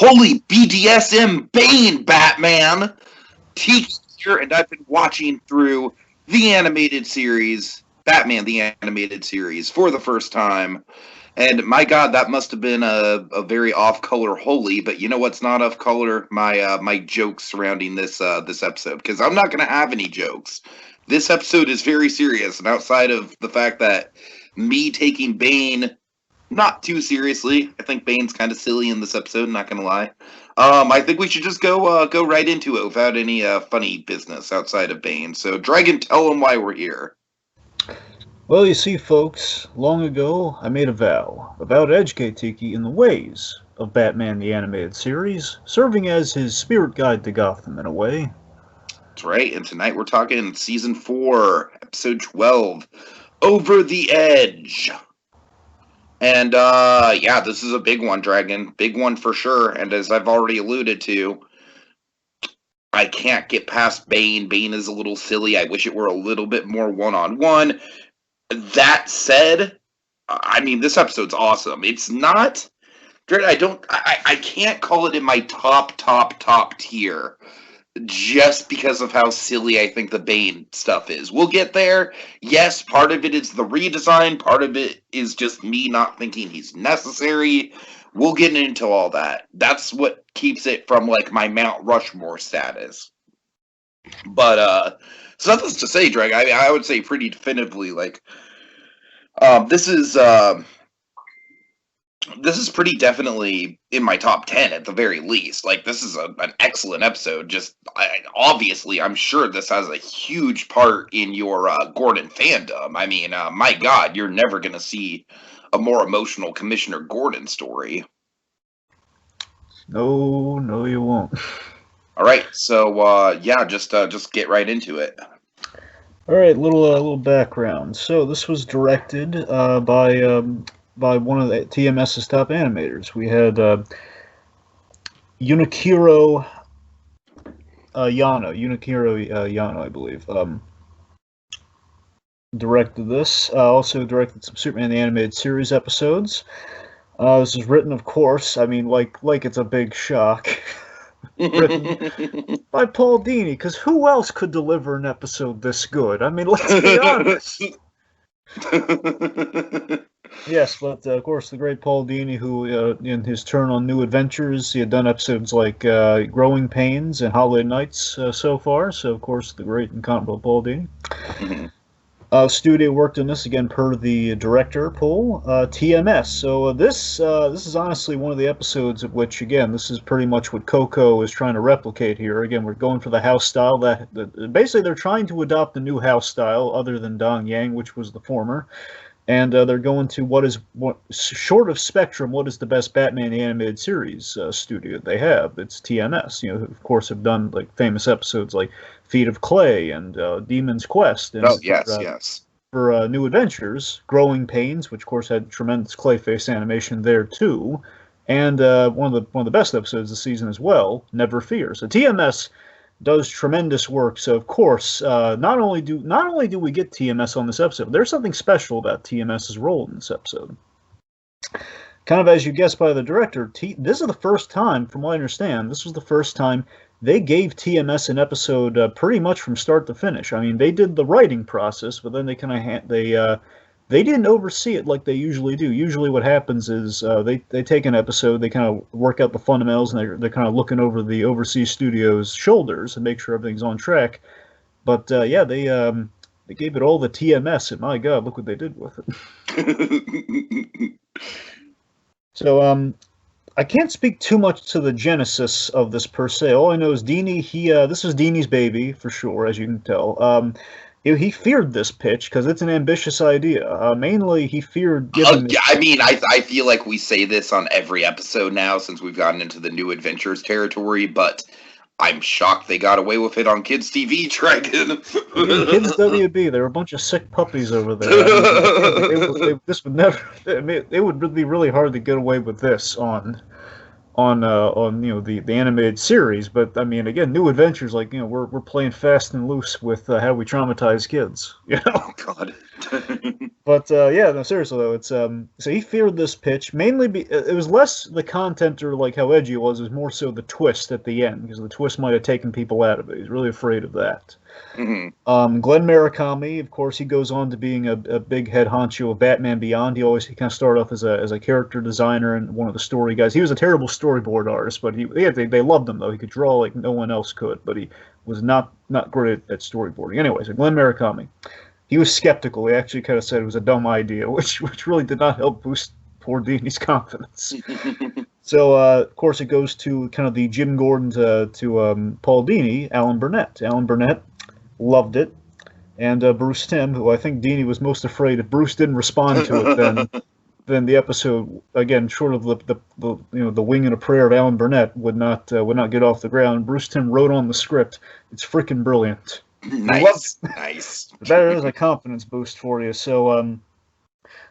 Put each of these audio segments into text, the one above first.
Holy BDSM Bane, Batman! Tiki here, and I've been watching through the animated series, Batman the Animated Series, for the first time. And my God, that must have been a very off-color holy. But you know what's not off-color? My jokes surrounding this episode, because I'm not going to have any jokes. This episode is very serious, and outside of the fact that me taking Bane not too seriously, I think Bane's kind of silly in this episode. Not going to lie. I think we should just go right into it without any funny business outside of Bane. So, Dragon, tell them why we're here. Well, you see, folks, long ago I made a vow to educate Tiki in the ways of Batman the Animated Series, serving as his spirit guide to Gotham in a way. That's right, and tonight we're talking Season 4, Episode 12, Over the Edge. And, yeah, this is a big one, Dragon. Big one for sure, and as I've already alluded to, I can't get past Bane. Bane is a little silly. I wish it were a little bit more one-on-one. That said, I mean, this episode's awesome. It's not, I can't call it in my top tier just because of how silly I think the Bane stuff is. We'll get there. Yes, part of it is the redesign. Part of it is just me not thinking he's necessary. We'll get into all that. That's what keeps it from, like, my Mount Rushmore status. But, so nothing to say, Drake. I would say pretty definitively, like, this is pretty definitely in my top 10 at the very least. Like, this is an excellent episode. Just, obviously, I'm sure this has a huge part in your Gordon fandom. I mean, my God, you're never going to see a more emotional Commissioner Gordon story. No, you won't. All right, so yeah, just get right into it. All right, little background. So this was directed by one of the TMS's top animators. We had Junichiro Yano, I believe, directed this. Also directed some Superman the Animated Series episodes. This is written, of course, I mean, like it's a big shock. Written by Paul Dini, because who else could deliver an episode this good? I mean, let's be honest. Yes, but of course, the great Paul Dini, who in his turn on New Adventures, he had done episodes like Growing Pains and Holiday Nights so far. So, of course, the great incomparable Paul Dini. Mm-hmm. Studio worked on this again per the director poll, TMS. So this is honestly one of the episodes of which, again, this is pretty much what Coco is trying to replicate here. Again, we're going for the house style. That basically they're trying to adopt a new house style other than Dong Yang, which was the former. And they're going to what short of Spectrum, what is the best Batman Animated Series studio they have? It's TMS. You know, who, of course, have done like famous episodes like Feet of Clay and Demon's Quest. And yes. For New Adventures, Growing Pains, which of course had tremendous Clayface animation there too, and one of the best episodes this season as well, Never Fear. So TMS does tremendous work. So of course, not only do we get TMS on this episode, there's something special about TMS's role in this episode. Kind of as you guessed by the director, this is the first time, from what I understand, this was the first time they gave TMS an episode pretty much from start to finish. I mean, they did the writing process, but then they kind of they didn't oversee it like they usually do. Usually what happens is they take an episode, they kind of work out the fundamentals, and they're kind of looking over the overseas studio's shoulders and make sure everything's on track. But yeah, they gave it all the TMS, and my God, look what they did with it. So I can't speak too much to the genesis of this per se. All I know is Dini, this was Dini's baby for sure, as you can tell. He feared this pitch because it's an ambitious idea. Mainly, he feared giving. I mean, I feel like we say this on every episode now since we've gotten into the New Adventures territory, but I'm shocked they got away with it on Kids TV, Dragon. Kids WB, there were a bunch of sick puppies over there. I mean, this would never. I mean, it would be really hard to get away with this on on the animated series. But I mean, again, New Adventures, like, we're playing fast and loose with how we traumatize kids, Oh God. But yeah, no, seriously though, it's so he feared this pitch mainly. It was less the content or like how edgy it was. It was more so the twist at the end, because the twist might have taken people out of it. He's really afraid of that. Glenn Murakami, of course, he goes on to being a big head honcho of Batman Beyond. He kind of started off as a character designer and one of the story guys. He was a terrible storyboard artist, but they loved him though. He could draw like no one else could, but he was not great at storyboarding. Anyway, so Glenn Murakami, he was skeptical. He actually kind of said it was a dumb idea, which really did not help boost poor Dini's confidence. So, of course, it goes to kind of the Jim Gordon to Paul Dini, Alan Burnett. Alan Burnett loved it, and Bruce Timm, who I think Dini was most afraid if Bruce didn't respond to it, then the episode, again, short of the wing and a prayer of Alan Burnett, would not get off the ground. Bruce Timm wrote on the script. It's freaking brilliant. Nice. That is a confidence boost for you. So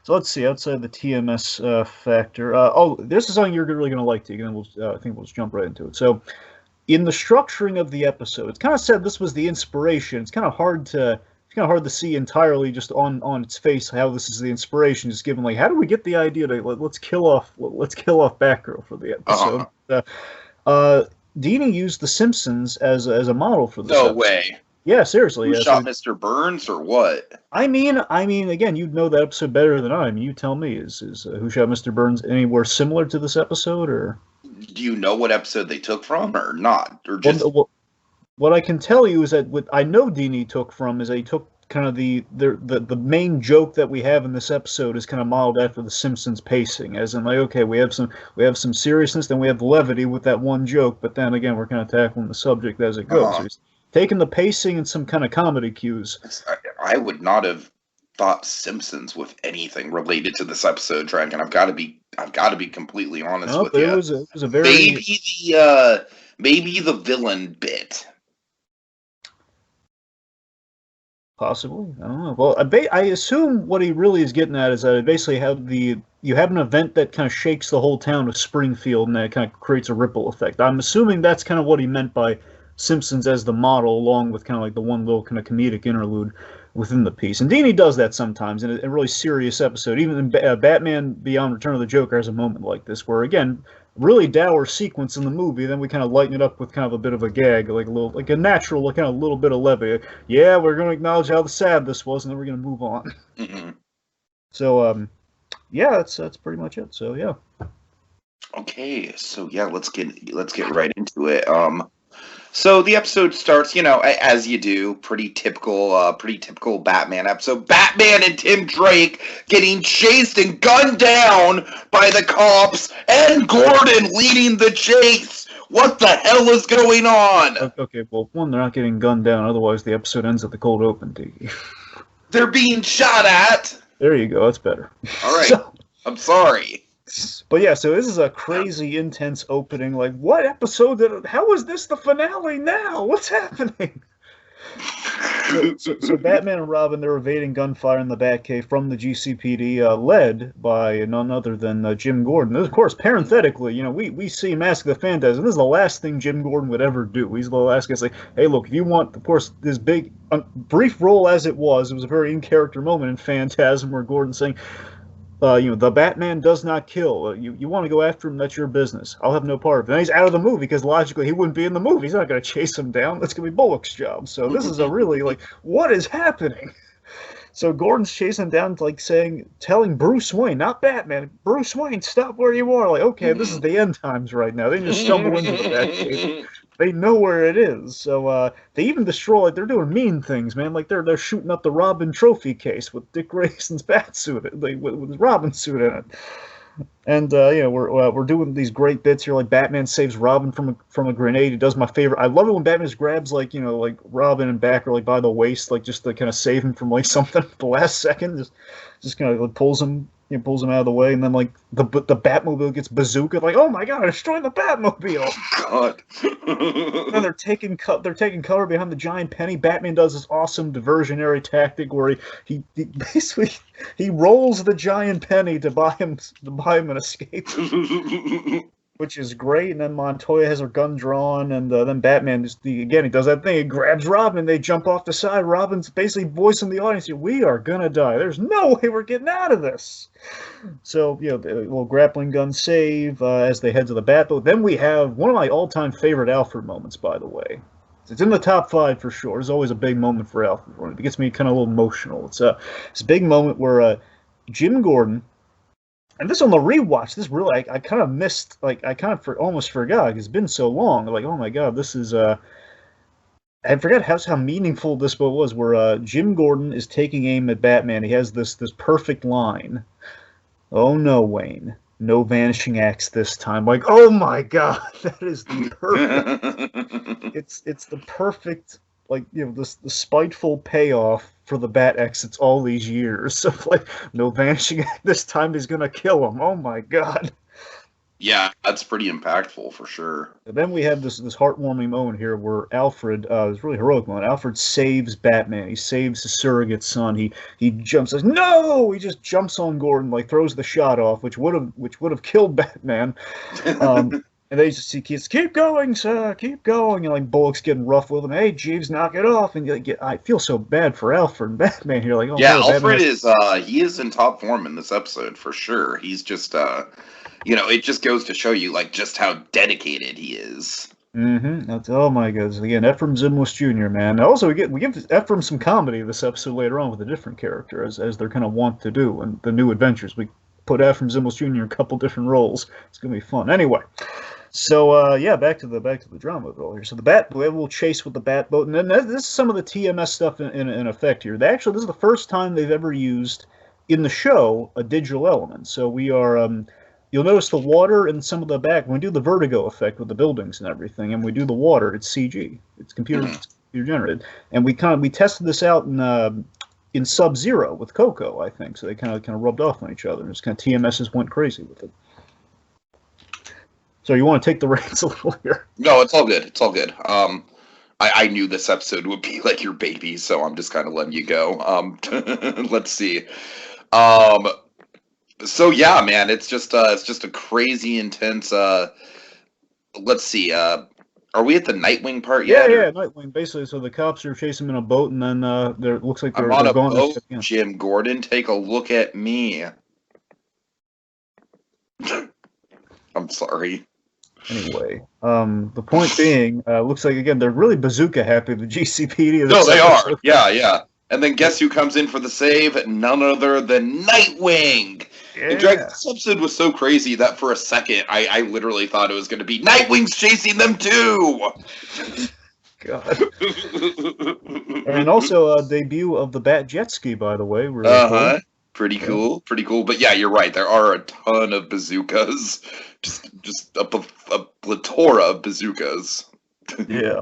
let's see. Outside the TMS factor, this is something you're really going to like, Tegan. I think we'll just jump right into it. So, in the structuring of the episode, it's kind of said this was the inspiration. It's kind of hard to see entirely just on its face how this is the inspiration. Just given like, how do we get the idea to let's kill off Batgirl for the episode? Dini used The Simpsons as a model for this. No episode. way. Yeah, seriously. Who shot Mr. Burns or what? I mean, again, you'd know that episode better than I. You tell me. Is Who Shot Mr. Burns anywhere similar to this episode, or do you know what episode they took from, or not, or just? Well, what I can tell you is that what I know Dini took from is he took kind of the main joke that we have in this episode is kind of modeled after The Simpsons pacing, as in like, okay, we have some seriousness, then we have levity with that one joke, but then again we're kind of tackling the subject as it goes. So he's taking the pacing and some kind of comedy cues. I would not have thought Simpsons with anything related to this episode, Dragon. I've got to be completely honest with you. It was a very maybe the villain bit. Possibly, I don't know. Well, I assume what he really is getting at is that basically you have an event that kind of shakes the whole town of Springfield, and that kind of creates a ripple effect. I'm assuming that's kind of what he meant by Simpsons as the model, along with kind of like the one little kind of comedic interlude within the piece. And Dini does that sometimes in a really serious episode. Even in Batman Beyond Return of the Joker has a moment like this, where again, really dour sequence in the movie, then we kind of lighten it up with kind of a bit of a gag, like a natural, kind of a little bit of levity. Yeah, we're going to acknowledge how sad this was, and then we're going to move on. Mm-hmm. So, yeah, that's pretty much it. So, yeah. Okay, so yeah, let's get right into it. So the episode starts, as you do, pretty typical Batman episode. Batman and Tim Drake getting chased and gunned down by the cops, and Gordon leading the chase. What the hell is going on? Okay, well, one, they're not getting gunned down, otherwise the episode ends at the cold open, Tiki. They're being shot at. There you go, that's better. All right, I'm sorry. But yeah, so this is a crazy, intense opening. Like, what episode how is this the finale now? What's happening? So Batman and Robin, they're evading gunfire in the Batcave from the GCPD, led by none other than Jim Gordon. Of course, parenthetically, we see Mask of the Phantasm. This is the last thing Jim Gordon would ever do. He's the last guy to say, hey, look, if you want, of course, this big, brief role as it was a very in-character moment in Phantasm where Gordon's saying, the Batman does not kill. You want to go after him, that's your business. I'll have no part of it. And he's out of the movie because logically he wouldn't be in the movie. He's not going to chase him down. That's going to be Bullock's job. So this is a really, what is happening? So Gordon's chasing him down, telling Bruce Wayne, not Batman, Bruce Wayne, stop where you are. Like, okay, this is the end times right now. They just stumble into the Batcave. They know where it is. So they even destroy, they're doing mean things, man. Like they're shooting up the Robin trophy case with Dick Grayson's bat suit, with his Robin suit in it. And we're doing these great bits here. Like Batman saves Robin from a grenade. He does my favorite. I love it when Batman just grabs Robin and Batgirl by the waist, just to kind of save him from something at the last second. Just kind of pulls him. Pulls him out of the way, and then the Batmobile gets bazooka. Like, oh my god, I destroyed the Batmobile! God. And they're taking cover behind the giant penny. Batman does this awesome diversionary tactic where he basically rolls the giant penny to buy him an escape. which is great. And then Montoya has her gun drawn, and then Batman again he does that thing. He grabs Robin. They jump off the side. Robin's basically voicing the audience, "We are gonna die. There's no way we're getting out of this." So well, grappling gun save as they head to the Batboat. Then we have one of my all-time favorite Alfred moments, by the way. It's in the top 5 for sure. It's always a big moment for Alfred. It gets me kind of a little emotional. It's a big moment where Jim Gordon. And this on the rewatch, this really I kind of missed, I kind of almost forgot because it's been so long. Like, oh my god, this is I forgot how meaningful this boat was. Where Jim Gordon is taking aim at Batman. He has this perfect line. "Oh no, Wayne, no vanishing axe this time." Like, oh my god, that is the perfect. it's the perfect, the spiteful payoff for the Bat exits all these years. So no vanishing axe this time, he's gonna kill him. Oh my god. Yeah, that's pretty impactful for sure. And then we have this heartwarming moment here where Alfred, it's really heroic moment. Alfred saves Batman. He saves his surrogate son. He jumps, says no. He just jumps on Gordon, throws the shot off, which would have killed Batman. And they just keep going, sir, keep going. And Bullock's getting rough with him. Hey, Jeeves, knock it off. And I feel so bad for Alfred and Batman here. Oh, yeah, no, Alfred he is in top form in this episode for sure. He's just it just goes to show you just how dedicated he is. That's, oh my goodness. Again, Ephraim Zimbalist Jr., man. Also, we give Ephraim some comedy this episode later on with a different character, as they're kind of wont to do in the New Adventures. We put Ephraim Zimbalist Jr. in a couple different roles. It's gonna be fun. Anyway. So back to the drama of it all here. So we have a little chase with the Batboat, and then this is some of the TMS stuff in effect here. This is the first time they've ever used in the show a digital element. So we are you'll notice the water and some of the back when we do the vertigo effect with the buildings and everything, and we do the water. It's CG. It's computer generated, and we tested this out in Sub-Zero with Coco, I think. So they kind of rubbed off on each other, and just kind of TMSs went crazy with it. So you want to take the reins a little here? No, it's all good. It's all good. I knew this episode would be like your baby, so I'm just kind of letting you go. Let's see. So yeah, man, it's just a crazy intense. Let's see. Are we at the Nightwing part yet? Yeah, Nightwing. Basically, so the cops are chasing him in a boat, and then it looks like they're on a going boat. Jim Gordon, take a look at me. I'm sorry. Anyway, the point being, looks like, again, they're really bazooka happy, the GCPD. No, they are. Yeah. And then guess who comes in for the save? None other than Nightwing! Yeah. And this episode was so crazy that for a second, I literally thought it was going to be Nightwing's chasing them too! God. And also a debut of the Bat Jet Ski, by the way. Really cool. Pretty cool. But yeah, you're right. There are a ton of bazookas. Just a plethora of bazookas. Yeah.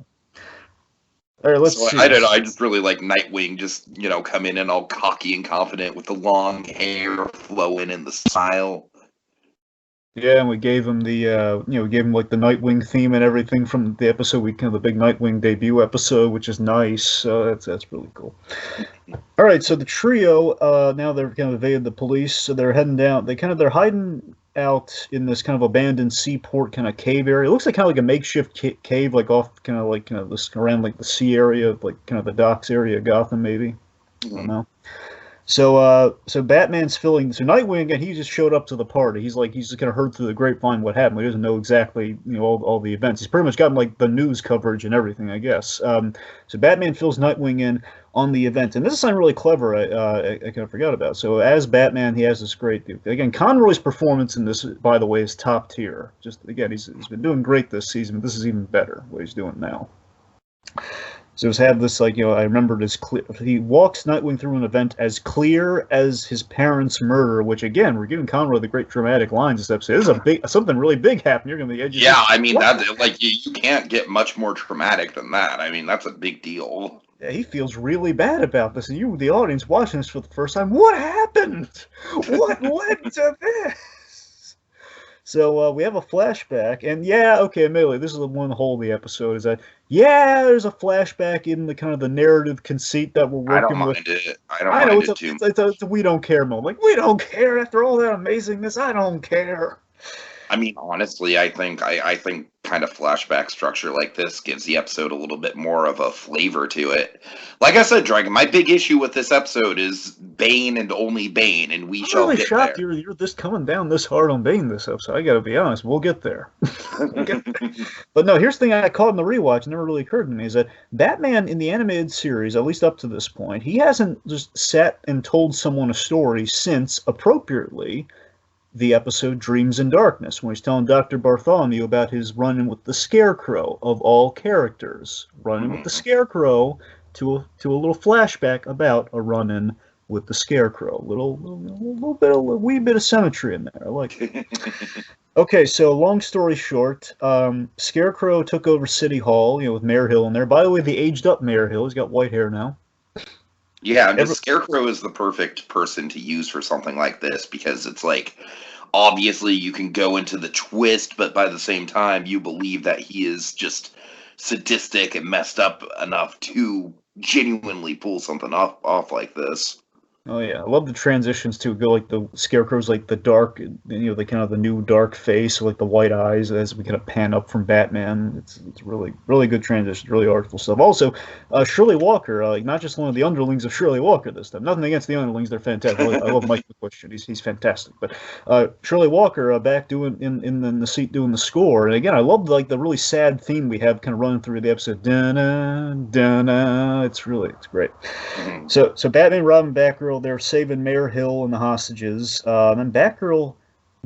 All right, let's see. I don't know. I just really like Nightwing just, come in and all cocky and confident with the long hair flowing in the style. Yeah, and we gave him the, we gave him the Nightwing theme and everything from the episode. The big Nightwing debut episode, which is nice. So that's really cool. All right, so the trio now they've kind of evaded the police, so they're heading down. They're hiding out in this kind of abandoned seaport kind of cave area. It looks like kind of like a makeshift cave, off this around the sea area, kind of the docks area of Gotham, maybe. I don't know. So Batman's filling. So Nightwing again, he just showed up to the party. He's just kind of heard through the grapevine what happened. He doesn't know exactly all the events. He's pretty much gotten the news coverage and everything, I guess. So Batman fills Nightwing in on the event, and this is something really clever. I kind of forgot about. So as Batman, he has this great. Again, Conroy's performance in this, by the way, is top tier. Just again, he's been doing great this season, but this is even better what he's doing now. So it's had this, I remember it as clear. He walks Nightwing through an event as clear as his parents' murder, which, again, we're giving Conroy the great dramatic lines this episode. This is something really big happened. You're going to be edgy. Yeah, I mean, you can't get much more dramatic than that. I mean, that's a big deal. Yeah, he feels really bad about this. And you, the audience, watching this for the first time, what happened? What led to this? So we have a flashback, and admittedly, this is the one hole of the episode, is that, there's a flashback in the kind of the narrative conceit that we're working with. I don't mind it too. It's a we don't care moment. We don't care after all that amazingness. I don't care. I mean, honestly, I think kind of flashback structure like this gives the episode a little bit more of a flavor to it. Like I said, Dragon, my big issue with this episode is Bane and only Bane, and we I'm shall really get shocked there. you're this coming down this hard on Bane this episode. I gotta be honest. We'll get there. We'll get there. But no, here's the thing I caught in the rewatch, never really occurred to me, is that Batman in the animated series, at least up to this point, he hasn't just sat and told someone a story since, appropriately, the episode Dreams in Darkness, when he's telling Dr. Bartholomew about his run-in with the Scarecrow, of all characters. Run-in with the Scarecrow to a little flashback about a run-in with the Scarecrow. A wee bit of symmetry in there. I like it. Okay, so long story short, Scarecrow took over City Hall, with Mayor Hill in there. By the way, the aged up Mayor Hill. He's got white hair now. Yeah, the Scarecrow is the perfect person to use for something like this because it's like, obviously you can go into the twist, but by the same time you believe that he is just sadistic and messed up enough to genuinely pull something off like this. Oh yeah, I love the transitions too. Go like the Scarecrow's like the dark, the kind of the new dark face, like the white eyes as we kind of pan up from Batman. It's really good transition, really artful stuff. Also, Shirley Walker, like not just one of the underlings of Shirley Walker this time. Nothing against the underlings, they're fantastic. I love Mike McQuistion, he's fantastic. But Shirley Walker back doing in the seat doing the score, and again I love like the really sad theme we have kind of running through the episode. Dun-na, dun-na. It's great. Mhm. So Batman, Robin, Batgirl, they're saving Mayor Hill and the hostages. Then Batgirl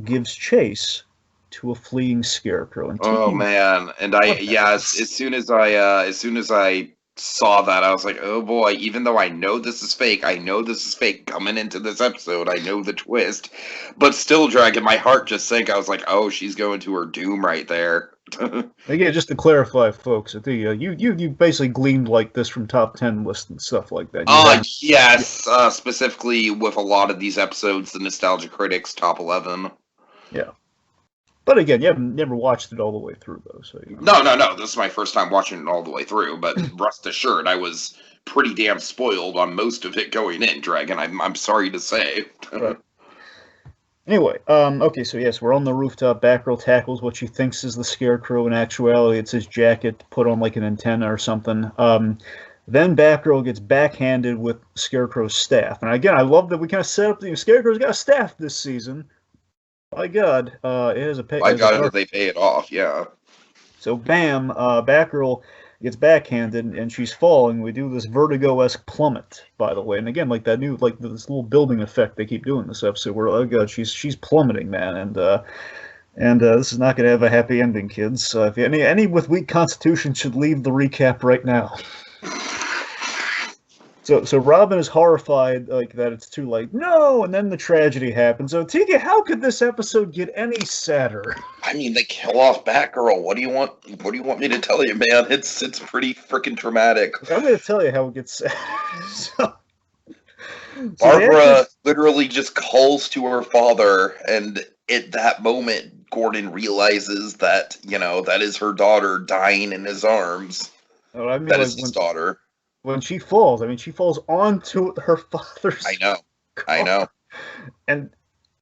gives chase to a fleeing Scarecrow. And Oh Tiki, man, and what as soon as I saw that, I was like, oh boy. Even though I know this is fake, I know this is fake coming into this episode. I know the twist, but still, Dragon, my heart just sank. I was like, oh, she's going to her doom right there. Again, just to clarify, folks, you basically gleaned like this from top 10 lists and stuff like that. Yes, specifically with a lot of these episodes, the Nostalgia Critics top 11. Yeah. But again, you haven't never watched it all the way through, though. So No. This is my first time watching it all the way through, but rest assured, I was pretty damn spoiled on most of it going in, Dragon. I'm sorry to say. Right. Anyway, okay, so yes, we're on the rooftop. Batgirl tackles what she thinks is the Scarecrow. In actuality, it's his jacket put on like an antenna or something. Then Batgirl gets backhanded with Scarecrow's staff. And again, I love that we kind of set up the Scarecrow's got a staff this season. My God, it has a pay. My God, did they pay it off? Yeah. So bam, Batgirl gets backhanded and she's falling. We do this Vertigo-esque plummet, by the way. And again, like that new, like this little building effect they keep doing this episode, where oh God, she's plummeting, man, and this is not going to have a happy ending, kids. If any with weak constitution should leave the recap right now. So Robin is horrified, like that it's too late. No, and then the tragedy happens. So Tiki, how could this episode get any sadder? I mean, they kill off Batgirl. What do you want? What do you want me to tell you, man? It's pretty freaking traumatic. I'm going to tell you how it gets sad. So Barbara literally just calls to her father, and at that moment, Gordon realizes that that is her daughter dying in his arms. Oh, I mean, that is his daughter. When she falls, she falls onto her father's. I know. And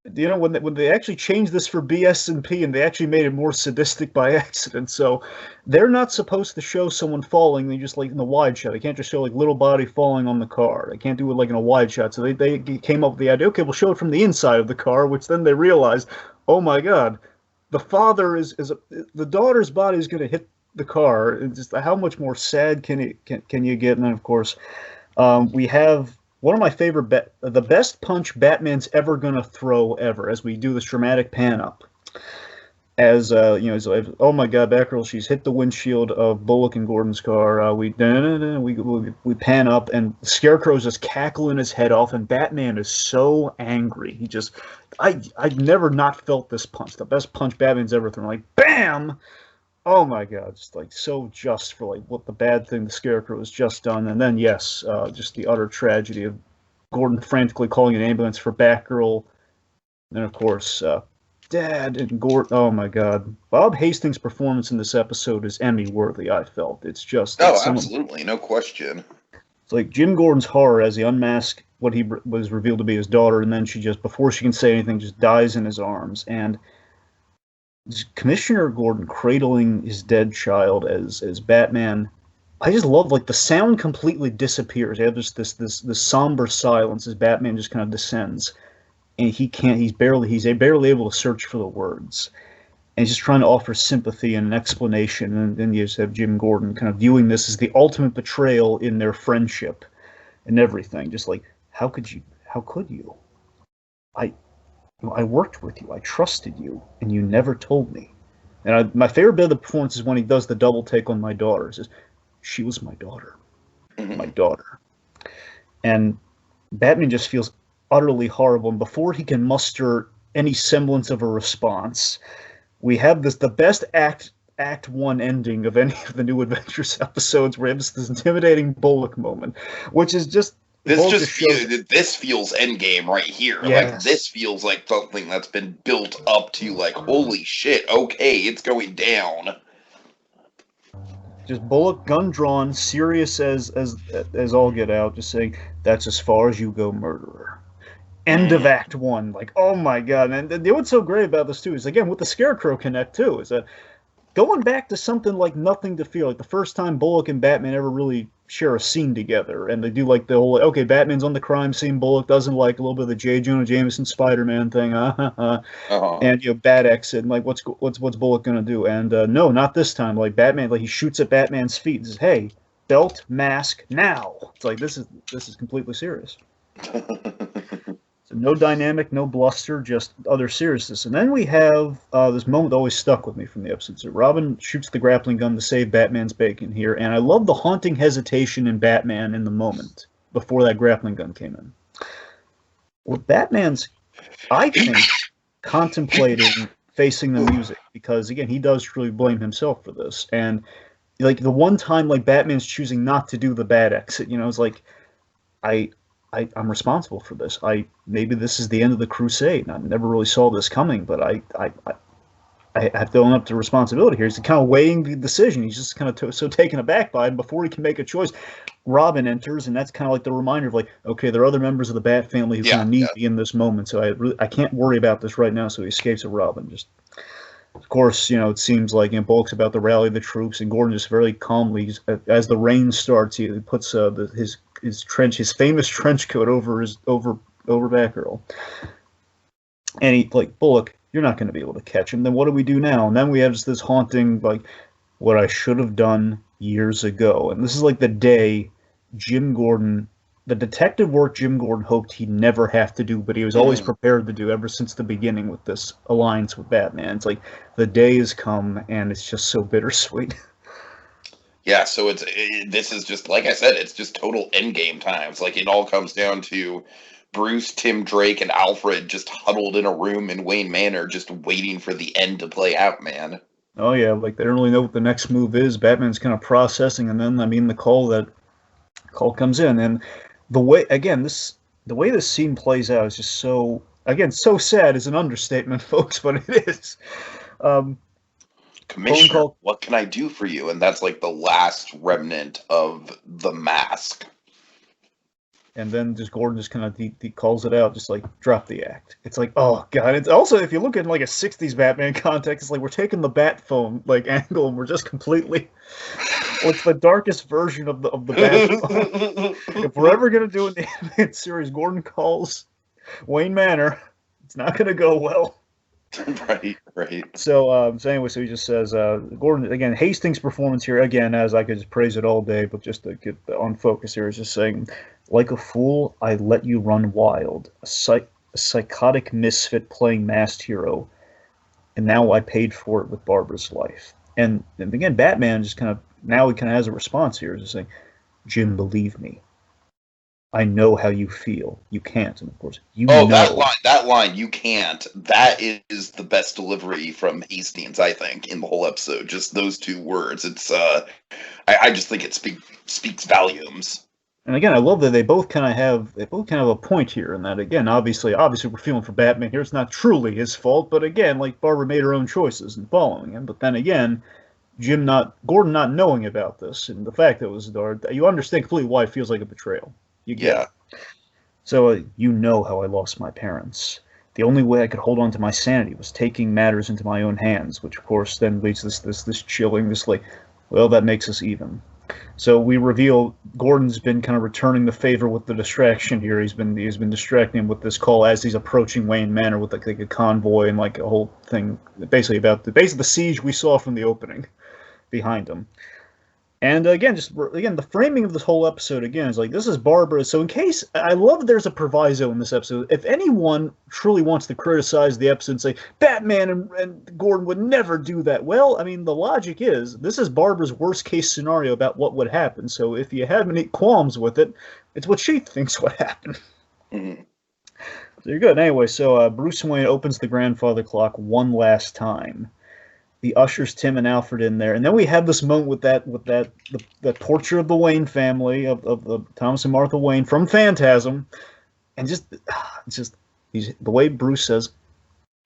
when they actually changed this for BS&P, and they actually made it more sadistic by accident, so they're not supposed to show someone falling. They just like in the wide shot. They can't just show like little body falling on the car. They can't do it like in a wide shot. So they came up with the idea. Okay, we'll show it from the inside of the car, which then they realized, oh my God, the father the daughter's body is going to hit the car. And just how much more sad can you get? And then of course, we have one of my favorite, the best punch Batman's ever gonna throw ever, as we do this dramatic pan up. As oh my God, Batgirl, she's hit the windshield of Bullock and Gordon's car. We pan up, and Scarecrow's just cackling his head off, and Batman is so angry. I've never not felt this punch, the best punch Batman's ever thrown. Like bam. Oh my God, just like so just for like what the bad thing the Scarecrow has just done. And then yes, just the utter tragedy of Gordon frantically calling an ambulance for Batgirl. And of course, Dad and Gordon. Oh my God, Bob Hastings' performance in this episode is Emmy worthy. I felt it's just absolutely, no question. It's like Jim Gordon's horror as he unmasked what he was revealed to be his daughter, and then she just before she can say anything just dies in his arms. And Commissioner Gordon cradling his dead child as Batman. I just love like the sound completely disappears. You have this somber silence as Batman just kind of descends, and he can't. He's barely able to search for the words, and he's just trying to offer sympathy and an explanation. And then you just have Jim Gordon kind of viewing this as the ultimate betrayal in their friendship and everything. Just like how could you? How could you? I I worked with you. I trusted you, and you never told me. And my favorite bit of the performance is when he does the double take on my daughter. He says, "She was my daughter, my daughter," and Batman just feels utterly horrible. And before he can muster any semblance of a response, we have the best Act One ending of any of the New Adventures episodes, where we have this intimidating Bullock moment, which is just this feels endgame right here. Yes. Like this feels like something that's been built up to like, holy shit, okay, it's going down. Just Bullock, gun drawn, serious as all get out, just saying, "That's as far as you go, murderer." End of Act One. Like, oh my god! And what's so great about this too is again with the Scarecrow connect too is that going back to something like Nothing to Fear, like the first time Bullock and Batman ever really share a scene together, and they do like the whole okay, Batman's on the crime scene, Bullock doesn't like a little bit of the J. Jonah Jameson Spider-Man thing, and bad exit, and like what's Bullock gonna do? And no, not this time. Like Batman, like he shoots at Batman's feet and says, "Hey, belt, mask, now!" It's like this is completely serious. So no dynamic, no bluster, just utter seriousness. And then we have this moment that always stuck with me from the episode. So Robin shoots the grappling gun to save Batman's bacon here, and I love the haunting hesitation in Batman in the moment before that grappling gun came in. Well, Batman's, I think, contemplating facing the music, because again, he does truly blame himself for this. And like the one time like Batman's choosing not to do the bad exit, it's like I'm responsible for this. Maybe this is the end of the crusade. I never really saw this coming, but I have to own up to responsibility here. He's kind of weighing the decision. He's just kind of so taken aback by it. And before he can make a choice, Robin enters, and that's kind of like the reminder of like, okay, there are other members of the Bat family who kind of need me in this moment. So I can't worry about this right now. So he escapes with Robin. Just of course, it seems like Bullock's about to rally the troops, and Gordon just very calmly, as the rain starts, he puts his famous trench coat over Batgirl, and he like, "Bullock, you're not going to be able to catch him. Then what do we do now?" And then we have just this haunting like, "What I should have done years ago." And this is like the day Jim Gordon. The detective work Jim Gordon hoped he'd never have to do, but he was always prepared to do ever since the beginning with this alliance with Batman. It's like the day has come, and it's just so bittersweet. Yeah, so this is just, like I said, it's just total endgame time. It's like it all comes down to Bruce, Tim Drake, and Alfred just huddled in a room in Wayne Manor just waiting for the end to play out, man. Oh yeah, like they don't really know what the next move is. Batman's kind of processing, and then the call comes in, and the way this scene plays out is just so sad is an understatement, folks, but it is. Commissioner, what can I do for you? And that's like the last remnant of the mask. And then just Gordon just kind of he calls it out, just like drop the act. It's like, oh god. It's also, if you look at like a '60s Batman context, it's like we're taking the bat phone like angle, and we're just completely. It's the darkest version of the bat phone. If we're ever gonna do an animated series, Gordon calls Wayne Manor. It's not gonna go well. Right. So he just says, Gordon, again, Hastings' performance here, again, as I could just praise it all day, but just to get on focus here, is just saying, like a fool, I let you run wild, a psychotic misfit playing masked hero, and now I paid for it with Barbara's life. And again, Batman just kind of, now he kind of has a response here, just saying, Jim, believe me. I know how you feel. You can't, and of course, know. That line, you can't. That is the best delivery from Hastings, I think, in the whole episode. Just those two words. It's, I just think it speaks volumes. And again, I love that they both kind of have a point here, and that again, obviously, we're feeling for Batman here. It's not truly his fault, but again, like Barbara made her own choices in following him. But then again, Gordon not knowing about this, and the fact that it was dark, you understand completely why it feels like a betrayal. You get it. So you know how I lost my parents. The only way I could hold on to my sanity was taking matters into my own hands, which of course then leads this chilling, this like, well, that makes us even. So we reveal Gordon's been kind of returning the favor with the distraction here. He's been distracting him with this call as he's approaching Wayne Manor with like a convoy and like a whole thing, basically about the siege we saw from the opening behind him. And again, the framing of this whole episode again is like, this is Barbara. So in case, I love there's a proviso in this episode. If anyone truly wants to criticize the episode and say Batman and Gordon would never do that, well, I mean, the logic is this is Barbara's worst case scenario about what would happen. So if you have any qualms with it, it's what she thinks would happen. Mm-hmm. So you're good. Anyway, so Bruce Wayne opens the grandfather clock one last time. He ushers Tim and Alfred in there, and then we have this moment with the portrait of the Wayne family of Thomas and Martha Wayne from Phantasm, and the way Bruce says,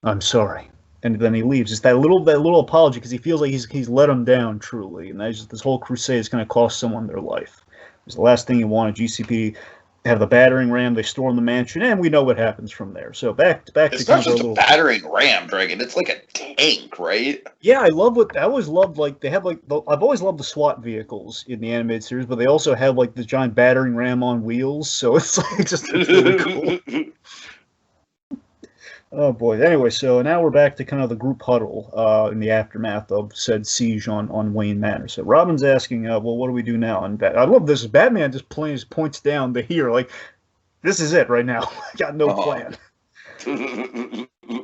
"I'm sorry," and then he leaves. It's that little apology because he feels like he's let him down truly, and this whole crusade is going to cost someone their life. It's the last thing you want. GCP have the battering ram. They storm the mansion, and we know what happens from there. So back it's to not just a battering ram, Dragon. It's like a tank, right? Yeah, I always loved like they have I've always loved the SWAT vehicles in the animated series, but they also have like the giant battering ram on wheels. So it's like it's really cool. Oh boy. Anyway, so now we're back to kind of the group huddle in the aftermath of said siege on Wayne Manor. So Robin's asking, well, what do we do now? And I love this. Batman just points down to here, like, this is it right now. I got no plan.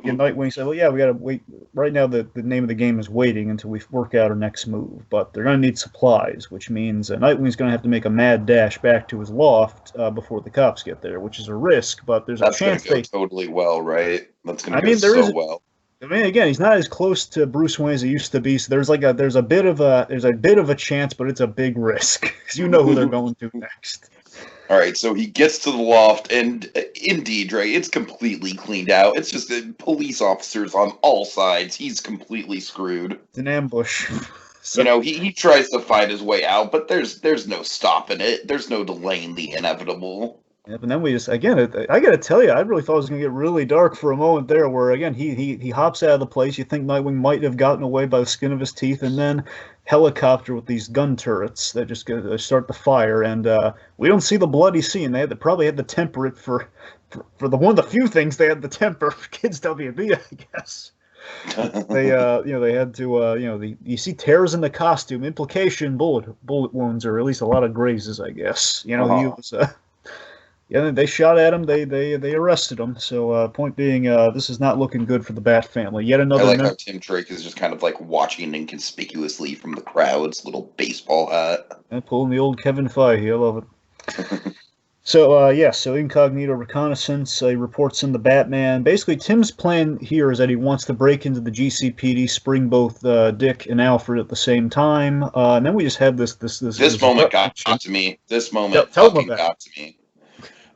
And Nightwing said, well, yeah, we got to wait. Right now, the name of the game is waiting until we work out our next move. But they're going to need supplies, which means Nightwing's going to have to make a mad dash back to his loft before the cops get there, which is a risk. But there's a chance they totally well, right? That's going to go so well. I mean, again, he's not as close to Bruce Wayne as he used to be. So there's a bit of a chance, but it's a big risk because you know who they're going to next. All right, so he gets to the loft, and indeed, Dre, it's completely cleaned out. It's just police officers on all sides. He's completely screwed. It's an ambush. So, he tries to fight his way out, but there's no stopping it. There's no delaying the inevitable. Yeah, but then we just, again, I got to tell you, I really thought it was going to get really dark for a moment there where, again, he hops out of the place. You think Nightwing might have gotten away by the skin of his teeth, and then helicopter with these gun turrets that just start the fire, and we don't see the bloody scene. They probably had to temper it for one of the few things they had to temper for Kids WB, I guess. They had to you see tears in the costume, implication bullet wounds, or at least a lot of grazes, I guess. He was yeah, they shot at him. They arrested him. So point being, this is not looking good for the Bat family. Yet another. I like how Tim Drake is just kind of like watching inconspicuously from the crowd's little baseball hat. And pulling the old Kevin Feige. I love it. So incognito reconnaissance. He reports in the Batman. Basically, Tim's plan here is that he wants to break into the GCPD, spring both Dick and Alfred at the same time, and then we just have this moment got to me. This moment fucking got to me.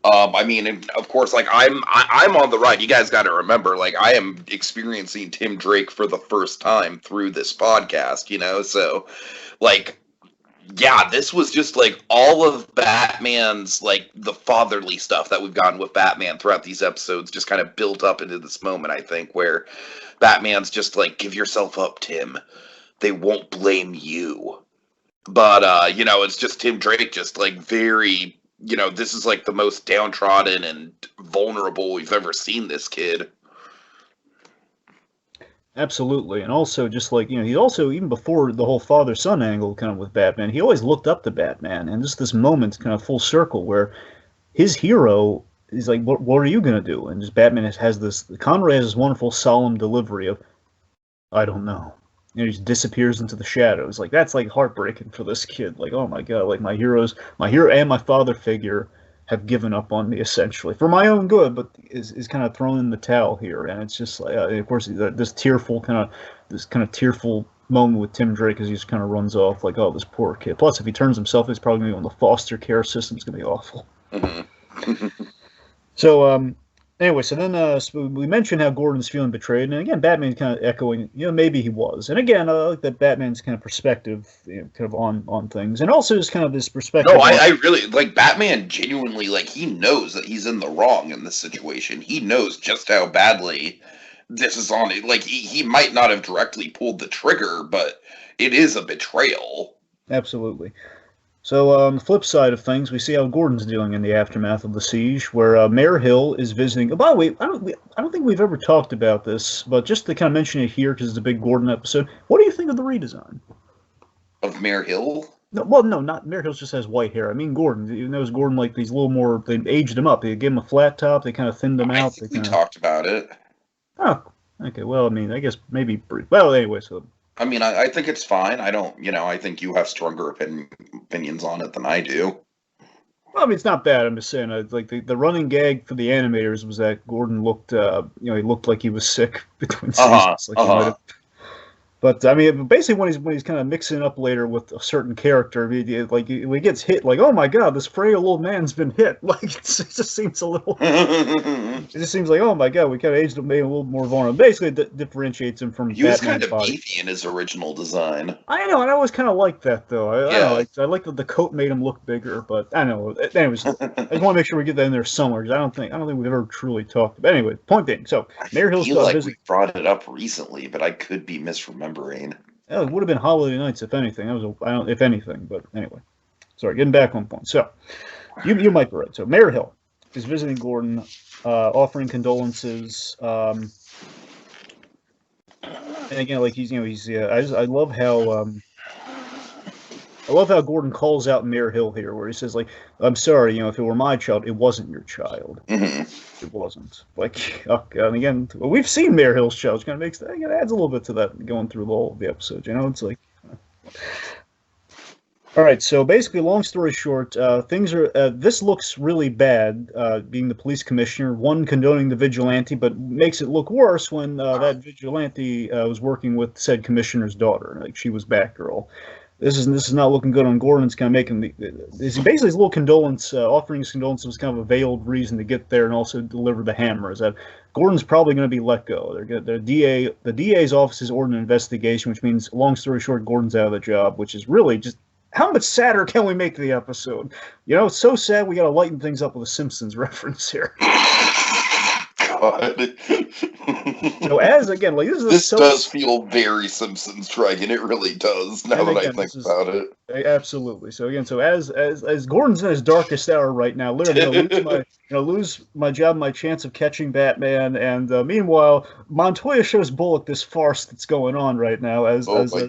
I mean, of course, like I'm on the ride. You guys got to remember, like I am experiencing Tim Drake for the first time through this podcast. So, like, yeah, this was just like all of Batman's like the fatherly stuff that we've gotten with Batman throughout these episodes, just kind of built up into this moment. I think where Batman's just like, give yourself up, Tim. They won't blame you. But it's just Tim Drake, just like very. This is like the most downtrodden and vulnerable we've ever seen this kid. Absolutely. And also just like, he also, even before the whole father-son angle kind of with Batman, he always looked up to Batman. And just this moment kind of full circle where his hero is like, what are you going to do? And just Batman has this, Conroy has this wonderful solemn delivery of, I don't know. He just disappears into the shadows. Like, that's like heartbreaking for this kid. Like, oh my god, like my hero and my father figure have given up on me essentially for my own good, but is kind of thrown in the towel here. And it's just like, of course, this tearful moment with Tim Drake as he just kind of runs off like, oh, this poor kid. Plus, if he turns himself, he's probably going to be on the foster care system. It's going to be awful. Mm-hmm. So, Anyway, so then so we mentioned how Gordon's feeling betrayed, and again, Batman's kind of echoing, maybe he was. And again, I like that Batman's kind of perspective, kind of on things, and also just kind of this perspective. No, I really like Batman. Genuinely, like he knows that he's in the wrong in this situation. He knows just how badly this is on it. Like he might not have directly pulled the trigger, but it is a betrayal. Absolutely. So on the flip side of things, we see how Gordon's doing in the aftermath of the siege, where Mayor Hill is visiting. Oh, by the way, I don't think we've ever talked about this, but just to kind of mention it here because it's a big Gordon episode. What do you think of the redesign Of Mayor Hill? No, well, no, not Mayor Hill just has white hair. I mean Gordon. You know, Gordon like these little more. They aged him up. They gave him a flat top. They kind of thinned him out. I think we talked about it. Oh, okay. Well, I mean, I guess maybe brief. Well, anyway, so. I mean, I think it's fine. I don't, I think you have stronger opinions on it than I do. Well, I mean, it's not bad. I'm just saying, like the running gag for the animators was that Gordon looked, he looked like he was sick between seasons. But I mean, basically, when he's kind of mixing up later with a certain character, when he gets hit, like, oh my god, this frail old man's been hit. Like it just seems a little. It just seems like, oh my god, we kind of aged him, made him a little more vulnerable. Basically, it differentiates him from. He was kind of beefy in his original design. I know, and I always kind of liked that though. I like that the coat made him look bigger, but I know. Anyways, I just want to make sure we get that in there somewhere because I don't think we've ever truly talked about. Anyway, point being, so Mayor Hill's I feel like we brought it up recently, but I could be misremembering. It would have been Holiday Nights, if anything. If anything, but anyway. Sorry, getting back on point. So, you might be right. So, Mayor Hill is visiting Gordon, offering condolences. And again, like I love how Gordon calls out Mayor Hill here, where he says, like, I'm sorry, if it were my child, it wasn't your child. Mm-hmm. It wasn't. Like, and again, we've seen Mayor Hill's child, which kind of adds a little bit to that going through the whole of the episode, it's like. All right, so basically, long story short, things are. This looks really bad, being the police commissioner, one condoning the vigilante, but makes it look worse when that vigilante was working with said commissioner's daughter, like she was Batgirl. This is not looking good on Gordon. It's kind of making basically his little condolence, offering his condolence was kind of a veiled reason to get there and also deliver the hammer. Is that Gordon's probably going to be let go? The DA's office has ordered an investigation, which means, long story short, Gordon's out of the job, which is really just. How much sadder can we make the episode? It's so sad we got to lighten things up with a Simpsons reference here. God. So this does feel very Simpsons Dragon. It really does. Now that I think about it, absolutely. So again, as Gordon's in his darkest hour right now, literally lose my job, my chance of catching Batman, and meanwhile Montoya shows Bullock this farce that's going on right now. As we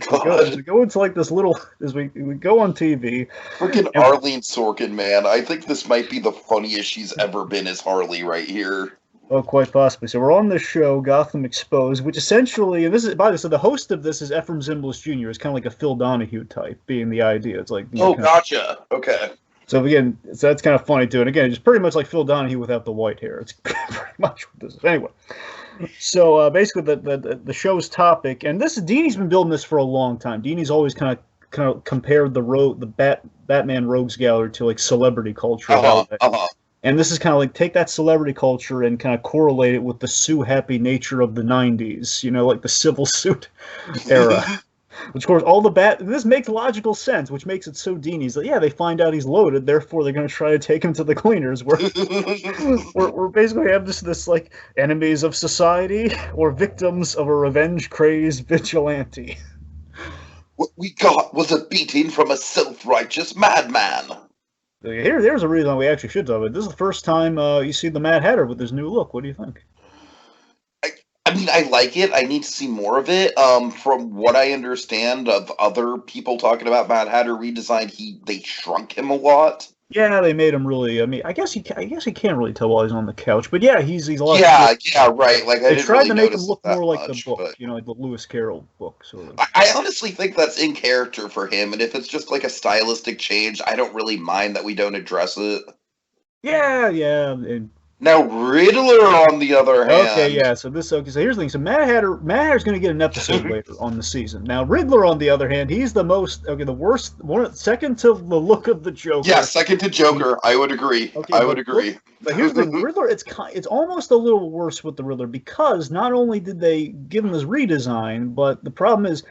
go into like this little as we go on TV. Freaking Arlene Sorkin, man! I think this might be the funniest she's ever been as Harley right here. Oh, quite possibly. So we're on this show, Gotham Exposed, which essentially, and this is, by the way, so the host of this is Ephraim Zimbalist Jr. It's kind of like a Phil Donahue type, being the idea. It's like, gotcha. Okay. So again, that's kind of funny too. And again, it's pretty much like Phil Donahue without the white hair. It's pretty much what this is. Anyway, so basically the show's topic, and Dini's been building this for a long time. Dini's always kind of compared the Batman Rogues Gallery to like celebrity culture. And this is kind of like take that celebrity culture and kind of correlate it with the sue-happy nature of the 90s, like the civil suit era. Which, of course, this makes logical sense, which makes it so Dini's like, they find out he's loaded, therefore they're going to try to take him to the cleaners. We're basically have this like enemies of society or victims of a revenge-crazed vigilante. What we got was a beating from a self-righteous madman. There's a reason we actually should talk about it. This is the first time you see the Mad Hatter with his new look. What do you think? I mean, I like it. I need to see more of it. From what I understand of other people talking about Mad Hatter redesign, they shrunk him a lot. Yeah, they made him really. I mean, I guess he can't really tell while he's on the couch. But yeah, he's a lot. Yeah, right. Like they tried to make him look more like the book, like the Lewis Carroll book. Sort of. I honestly think that's in character for him, and if it's just like a stylistic change, I don't really mind that we don't address it. Yeah, and Now Riddler, on the other hand. Okay, yeah. So here's the thing. So Mad Hatter's going to get an episode later on the season. Now Riddler, on the other hand, he's the worst second to the look of the Joker. Yeah, second to Joker. I would agree. Okay, I would agree. But here's the thing, Riddler. It's almost a little worse with the Riddler because not only did they give him this redesign, but the problem is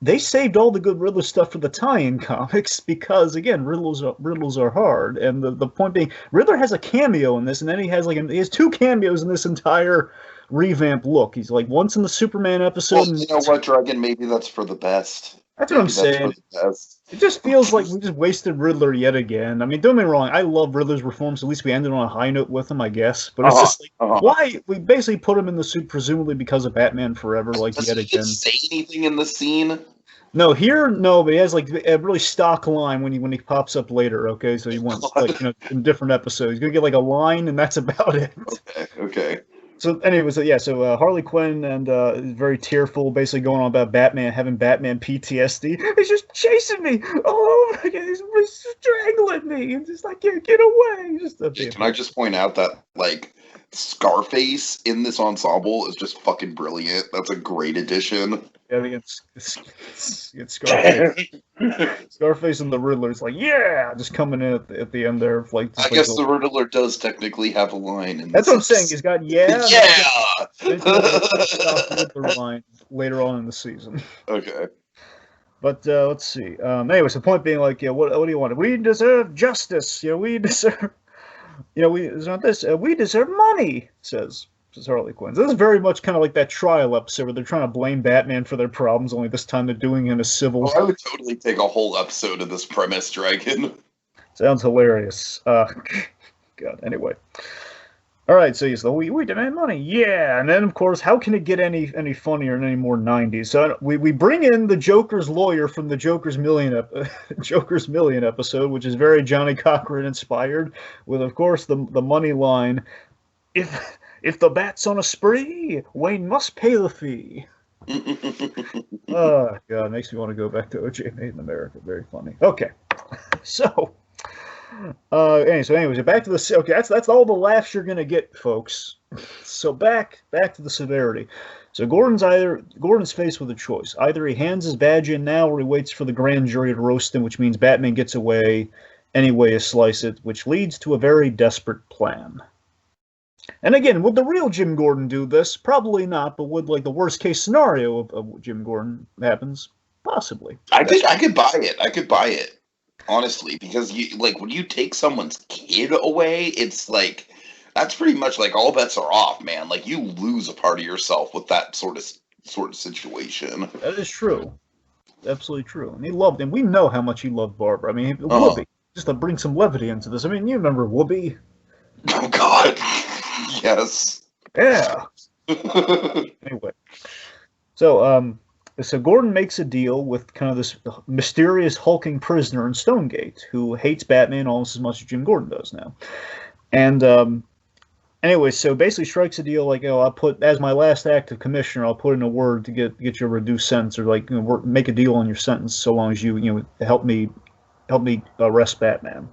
they saved all the good Riddler stuff for the tie-in comics because, again, riddles are hard. And the point being, Riddler has a cameo in this, and then he has two cameos in this entire revamped look. He's like once in the Superman episode. Well, you know what, Dragon? Maybe that's for the best. That's what I'm saying. It just feels like we just wasted Riddler yet again. I mean, don't get me wrong. I love Riddler's reforms. At least we ended on a high note with him, I guess. But it's just like, why? We basically put him in the suit, presumably because of Batman Forever, like yet again. Does he say anything in the scene? No, but he has like a really stock line when he pops up later. Okay, so he wants in different episodes. He's gonna get like a line, and that's about it. Okay. So anyways, so Harley Quinn is very tearful, basically going on about Batman having Batman PTSD. He's just chasing me. Oh my God, he's strangling me. And just like, get away. Can I just point out that like Scarface in this ensemble is just fucking brilliant. That's a great addition. Yeah, it's Scarface. Scarface and the Riddler. It's like, yeah, just coming in at the end there. Like, I guess the Riddler does technically have a line. That's what I'm saying. He's got yeah. There's Yeah. Riddler line later on in the season. Okay. But let's see. Anyways, the point being, like, what do you want? We deserve justice. We deserve. We deserve money. Says Harley Quinn. So this is very much kind of like that trial episode where they're trying to blame Batman for their problems, only this time they're doing it in a civil. I would totally take a whole episode of this premise, Dragon. Sounds hilarious. God, anyway. All right, so we demand money, yeah, and then of course, how can it get any funnier and any more 90s? So we bring in the Joker's lawyer from the Joker's Million episode, which is very Johnny Cochran inspired, with of course the money line, if the bat's on a spree, Wayne must pay the fee. Oh God, it makes me want to go back to OJ Made in America. Very funny. Okay, so. Anyways, back to the okay. That's all the laughs you're gonna get, folks. So back to the severity. So Gordon's faced with a choice. Either he hands his badge in now, or he waits for the grand jury to roast him, which means Batman gets away any way you slice it, which leads to a very desperate plan. And again, would the real Jim Gordon do this? Probably not. But would like the worst case scenario of Jim Gordon happens? Possibly. I could buy it. I could buy it. Honestly, because when you take someone's kid away, it's like that's pretty much like all bets are off, man. Like you lose a part of yourself with that sort of situation. That is true, absolutely true. And we know how much he loved Barbara. I mean, Whoopi. Just to bring some levity into this. I mean, you remember Whoopi? Oh God, yes. Yeah. Anyway, so Gordon makes a deal with kind of this mysterious hulking prisoner in Stonegate who hates Batman almost as much as Jim Gordon does now. And anyway, so basically strikes a deal like, I'll put, as my last act of commissioner, I'll put in a word to get you a reduced sentence, or like make a deal on your sentence so long as you help me arrest Batman.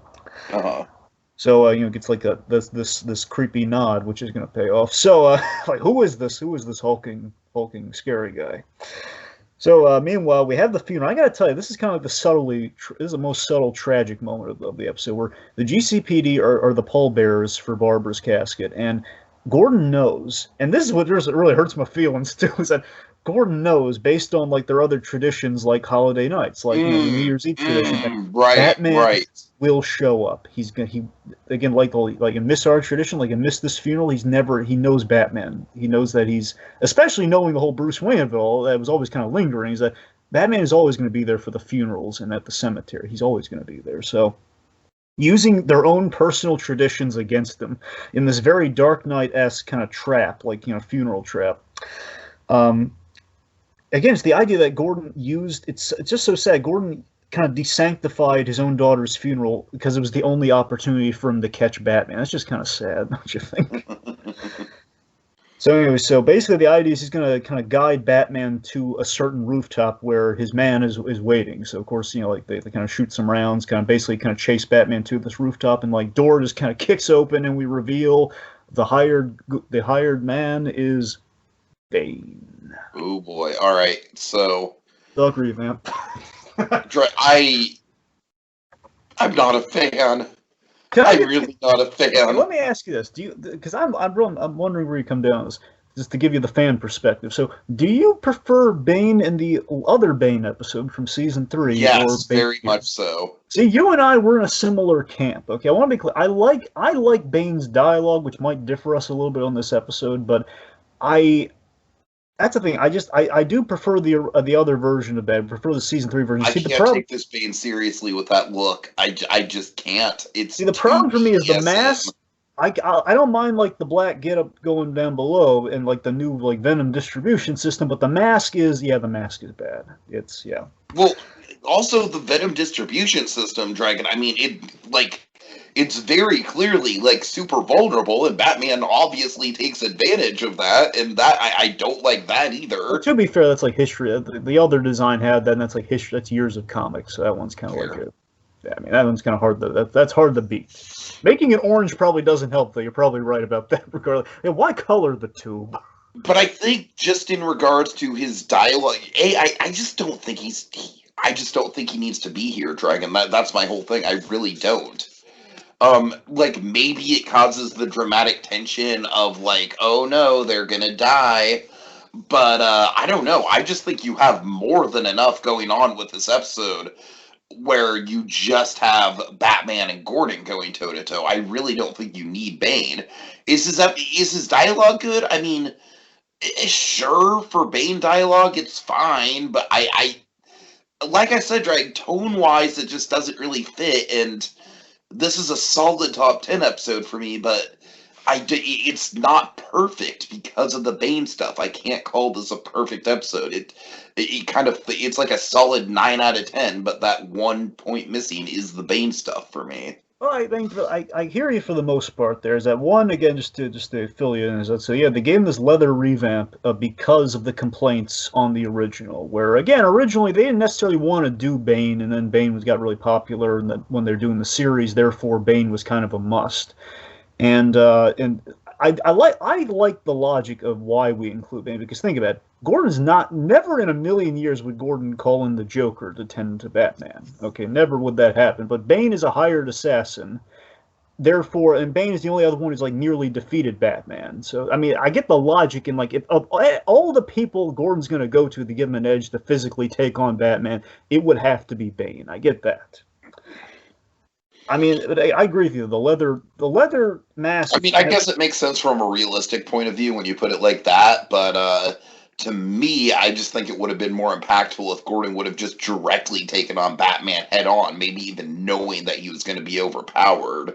So gets like this creepy nod, which is going to pay off. So like, who is this hulking scary guy? So, meanwhile, we have the funeral. I got to tell you, this is kind of like this is the most subtle, tragic moment of the episode, where the GCPD are the pallbearers for Barbara's casket, and Gordon knows, and this is what really hurts my feelings, too, is that Gordon knows, based on, like, their other traditions, like holiday nights, like, the New Year's Eve tradition, Batman will show up. He's gonna, again, like in Miss Our tradition, like in Miss This Funeral, he knows Batman. He knows that especially knowing the whole Bruce Wayne of it all, that was always kind of lingering, is that Batman is always going to be there for the funerals and at the cemetery. He's always going to be there. So, using their own personal traditions against them in this very Dark Knight-esque kind of trap, like, funeral trap. Again, it's the idea that Gordon used, it's just so sad, Gordon kind of desanctified his own daughter's funeral because it was the only opportunity for him to catch Batman. That's just kind of sad, don't you think? So anyway, basically the idea is he's going to kind of guide Batman to a certain rooftop where his man is waiting. So of course, like they kind of shoot some rounds, basically chase Batman to this rooftop, and like door just kind of kicks open and we reveal The hired man is Bane. Oh boy! All right, so Dark revamp. I'm not a fan. Can I'm really not a fan. Let me ask you this: Do you? Because I'm wondering where you come down on this, just to give you the fan perspective. So, do you prefer Bane in the other Bane episode from season 3, or Yes, Bane very here? much so. See, you and I were in a similar camp. Okay, I want to be clear. I like Bane's dialogue, which might differ us a little bit on this episode, but I that's the thing. I do prefer the other version of Bane. I prefer the season 3 version. I See, the can't problem. take this Bane seriously with that look. I just can't. It's See, the problem for me is the BDSM. mask. I don't mind like the black getup going down below and like the new like Venom distribution system, but the mask is bad. It's Well, also the Venom distribution system, Dragon. I mean, it's very clearly like super vulnerable, and Batman obviously takes advantage of that, and that I don't like that either. Well, to be fair, that's like history. The other design had that, and that's like history. That's years of comics. So that one's kind of like it. Yeah, I mean, that one's kind of hard. That's hard to beat. Making it orange probably doesn't help, though. You're probably right about that. Regardless, why color the tube? But I think just in regards to his dialogue, I just don't think I just don't think he needs to be here, Dragon. That's my whole thing. I really don't. Like maybe it causes the dramatic tension of like, oh no, they're gonna die. But I don't know. I just think you have more than enough going on with this episode where you just have Batman and Gordon going toe to toe. I really don't think you need Bane. Is his dialogue good? I mean, sure, for Bane dialogue, it's fine, but I like I said, Drake, tone wise, it just doesn't really fit. And this is a solid top 10 episode for me, but it's not perfect because of the Bane stuff. I can't call this a perfect episode. It's like a solid 9 out of 10, but that 1 point missing is the Bane stuff for me. Well, I hear you for the most part. There is that one again, just to fill you in. Is that so? Yeah, they gave him this leather revamp because of the complaints on the original. Where again, originally they didn't necessarily want to do Bane, and then Bane got really popular, and when they're doing the series, therefore Bane was kind of a must. And I like the logic of why we include Bane, because think about it. Gordon's never in a million years would Gordon call in the Joker to tend to Batman. Okay, never would that happen. But Bane is a hired assassin, therefore, and Bane is the only other one who's like nearly defeated Batman. So I mean, I get the logic, and like if of all the people Gordon's going to go to give him an edge to physically take on Batman, it would have to be Bane. I get that. I mean, I agree with you. The leather mask. I mean, I guess it makes sense from a realistic point of view when you put it like that, but to me, I just think it would have been more impactful if Gordon would have just directly taken on Batman head on, maybe even knowing that he was going to be overpowered.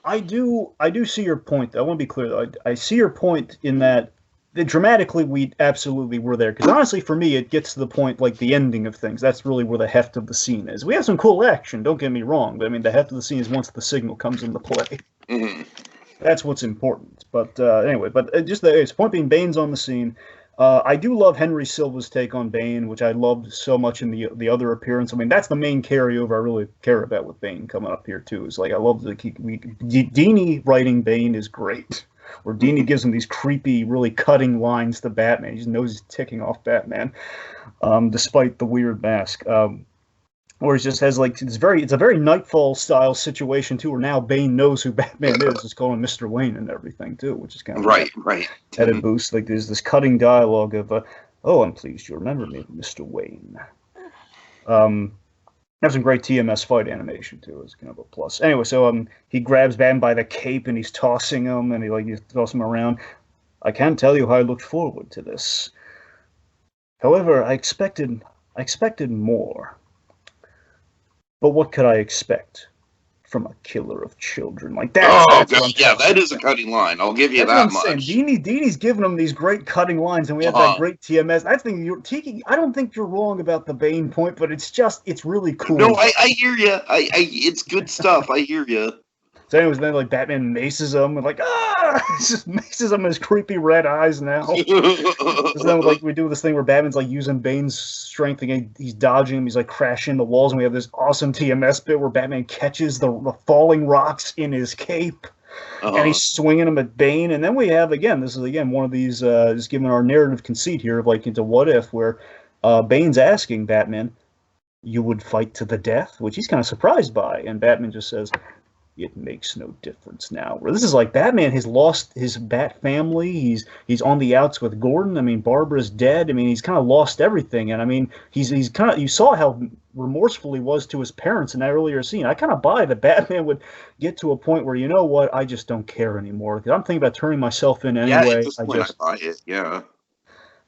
I do see your point. I want to be clear, though. I see your point in that dramatically we absolutely were there. Because honestly, for me, it gets to the point like the ending of things. That's really where the heft of the scene is. We have some cool action, don't get me wrong, but I mean, the heft of the scene is once the signal comes into play. Mm-hmm. That's what's important. But anyway, just the point being, Bane's on the scene. I do love Henry Silva's take on Bane, which I loved so much in the other appearance. I mean, that's the main carryover I really care about with Bane coming up here too. Is like I love Dini writing Bane is great. Where Dini gives him these creepy, really cutting lines to Batman. He just knows he's ticking off Batman, despite the weird mask. Or he just has like it's a very Nightfall style situation too, where now Bane knows who Batman is. It's calling Mr. Wayne and everything too, which is kind of right. Added boost. Like there's this cutting dialogue of, "Oh, I'm pleased you remember me, Mr. Wayne." Have some great TMS fight animation too. It's kind of a plus. Anyway, so he grabs Batman by the cape and he's tossing him, and he throws him around. I can't tell you how I looked forward to this. However, I expected more. But what could I expect from a killer of children? Like that. That is a cutting line. I'll give you that much. Dini's giving him these great cutting lines, and we have that great TMS. I think Tiki. I don't think you're wrong about the Bane point, but it's really cool. No, I hear you. It's good stuff. I hear you. So anyways, then like Batman maces him and like he just maces him in his creepy red eyes now. So then like we do this thing where Batman's like using Bane's strength again. He's dodging him. He's like crashing the walls, and we have this awesome TMS bit where Batman catches the falling rocks in his cape. And he's swinging him at Bane. And then we have, again, this is, again, one of these, just giving our narrative conceit here of, like, into What If, where Bane's asking Batman, you would fight to the death? Which he's kind of surprised by. And Batman just says, it makes no difference now. Where this is like Batman has lost his Bat family. He's on the outs with Gordon. I mean, Barbara's dead. I mean, he's kind of lost everything. And I mean, he's kind of, you saw how remorseful he was to his parents in that earlier scene. I kind of buy that Batman would get to a point where, you know what, I just don't care anymore. I'm thinking about turning myself in anyway. Yeah, at this point, I buy it. Yeah.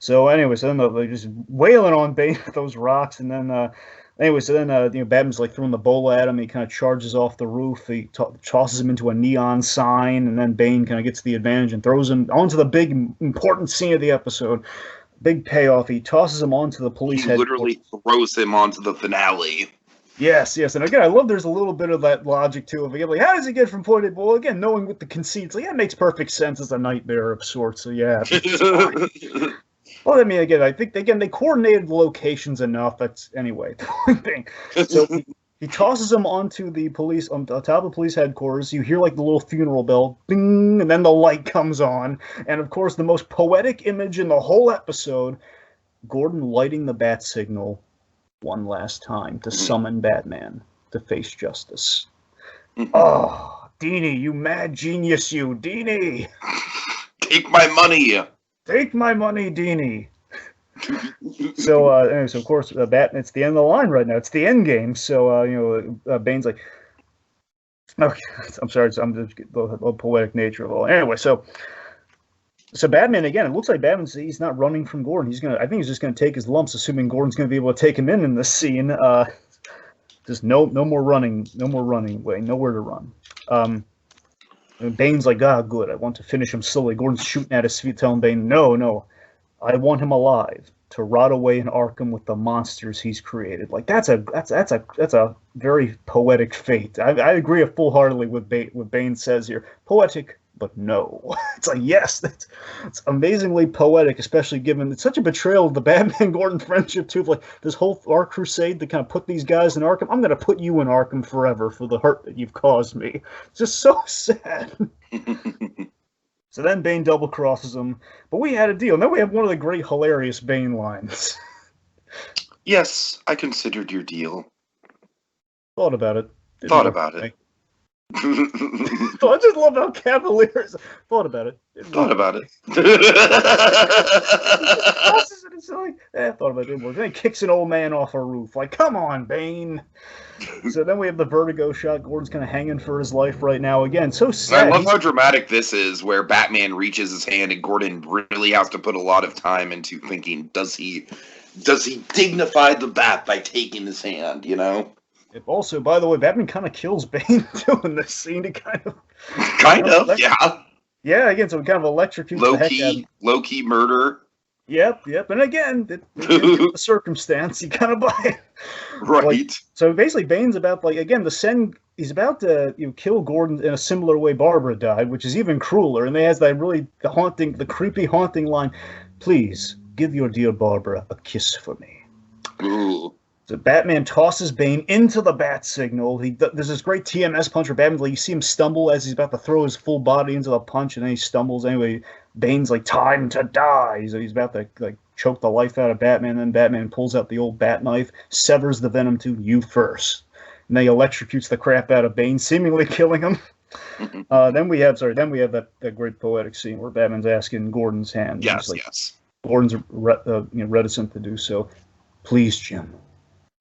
So anyway, so then they're just wailing on Bane with those rocks, and then. Anyway, so then Batman's like throwing the bowl at him. He kind of charges off the roof. He tosses him into a neon sign, and then Bane kind of gets the advantage and throws him onto the big important scene of the episode. Big payoff. He tosses him onto the police headquarters. He literally throws him onto the finale. Yes. And again, I love there's a little bit of that logic to it. Again, like, how does he get from point A? Well, again, knowing what the conceits, like, that makes perfect sense as a nightmare of sorts. So yeah. Well, I mean, again, I think they coordinated the locations enough. That's anyway the one thing. So he tosses him onto the police on the top of the police headquarters. You hear like the little funeral bell, ding, and then the light comes on. And of course, the most poetic image in the whole episode: Gordon lighting the bat signal one last time to summon Batman to face justice. Oh, Dini, you mad genius, you Dini! Take my money. Take my money, Dini. So, anyway, so of course, Batman, it's the end of the line right now. It's the end game. So, Bane's like, okay, I'm sorry, I'm just the poetic nature of it all. Anyway, so Batman, again, it looks like he's not running from Gordon. I think he's just going to take his lumps, assuming Gordon's going to be able to take him in this scene. Just no more running, Wayne, nowhere to run. And Bane's like, good. I want to finish him slowly. Gordon's shooting at his feet, telling Bane, no, I want him alive to rot away in Arkham with the monsters he's created. Like that's a very poetic fate. I agree full-heartedly with what Bane says here. Poetic, but no. It's like, yes, it's amazingly poetic, especially given it's such a betrayal of the Batman-Gordon friendship too. Like this whole Ark crusade to kind of put these guys in Arkham. I'm going to put you in Arkham forever for the hurt that you've caused me. It's just so sad. So then Bane double crosses him, but we had a deal. Now we have one of the great hilarious Bane lines. Yes, I considered your deal. Thought about it. Thought about it. So I just love how cavalier. Thought about it. Thought about it. It's like, thought about it. Then he kicks an old man off a roof. Like, come on, Bane. So then we have the vertigo shot. Gordon's kind of hanging for his life right now. Again, so sad. I love how dramatic this is, where Batman reaches his hand and Gordon really has to put a lot of time into thinking, does he dignify the Bat by taking his hand, you know? Also, by the way, Batman kind of kills Bane too in this scene. He kind of, yeah. Yeah, again, so it kind of electrocutes the heck out of him. Low-key murder. Yep. And again, the circumstance, you kind of buy it. Right. Like, so basically, Bane's about, like, again, he's about to kill Gordon in a similar way Barbara died, which is even crueler. And they has that really the creepy, haunting line, please, give your dear Barbara a kiss for me. Ooh. So Batman tosses Bane into the bat signal. There's this great TMS punch where Batman, like, you see him stumble as he's about to throw his full body into the punch, and then he stumbles. Anyway, Bane's like, time to die. He's about to, like, choke the life out of Batman. Then Batman pulls out the old bat knife, severs the venom tube. You first. And then he electrocutes the crap out of Bane, seemingly killing him. Then we have that great poetic scene where Batman's asking Gordon's hand. Yes, like, yes. Gordon's reticent to do so. Please, Jim.